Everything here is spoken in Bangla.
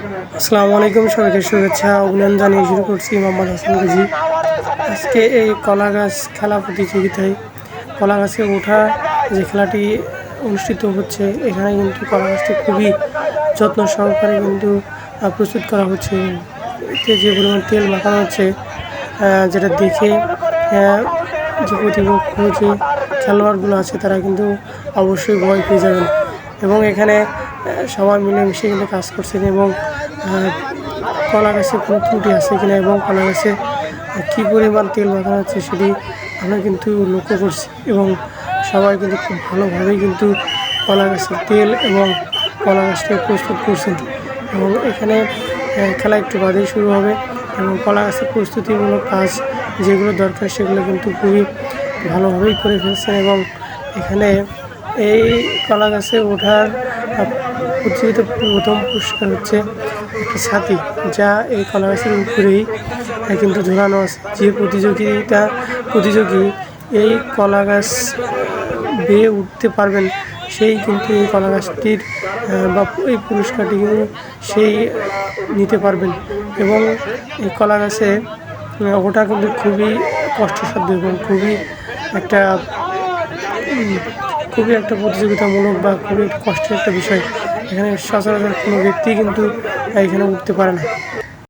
আসসালামু আলাইকুম, সবাইকে শুভেচ্ছা অভিনন্দন জানিয়ে শুরু করছি মোহাম্মদ হাসান গাজী। আজকে এই কলা গাছ খেলা প্রতিযোগিতায় কলা গাছে ওঠা যে খেলাটি অনুষ্ঠিত হচ্ছে, এখানে কিন্তু কলা গাছটি খুবই যত্ন সহকারে কিন্তু প্রস্তুত করা হচ্ছে। এতে যে পরিমাণ তেল মাখানো হচ্ছে, যেটা দেখে যে প্রতিপক্ষ যে খেলোয়াড়গুলো আছে তারা কিন্তু অবশ্যই ভয় পেয়ে যাবেন। এবং এখানে সবাই মিলেমিশে কিন্তু কাজ করছেন এবং কলা গাছে কোনো ত্রুটি আছে কিনা এবং কলা গাছে কী পরিমাণ তেল মাখানো হচ্ছে সেটি আমরা কিন্তু লক্ষ্য করছি। এবং সবাই কিন্তু খুব ভালোভাবেই কিন্তু কলা গাছের তেল এবং কলা গাছটি প্রস্তুত করছেন। এবং এখানে খেলা একটু বাদেই শুরু হবে এবং কলা গাছের প্রস্তুতিমূলক কাজ যেগুলো দরকার সেগুলো কিন্তু খুবই ভালোভাবেই করে ফেলছেন। এবং এখানে এই কলা গাছে ওঠার প্রতিযোগিতার প্রথম পুরস্কার হচ্ছে একটি ছাতি, যা এই কলা গাছের উপরেই কিন্তু ঝুলানো আছে। যে প্রতিযোগী এই কলা গাছ বেয়ে উঠতে পারবেন সেই কিন্তু এই কলা গাছটির বা এই পুরস্কারটি কিন্তু সেই নিতে পারবেন। এবং এই কলা গাছে ওটা কিন্তু খুবই কষ্টসাধ্য এবং খুবই একটা প্রতিযোগিতামূলক বা খুবই কষ্টের একটা বিষয়। এখানে সচরাচর কোনো ব্যক্তি কিন্তু এখানে উঠতে পারে না।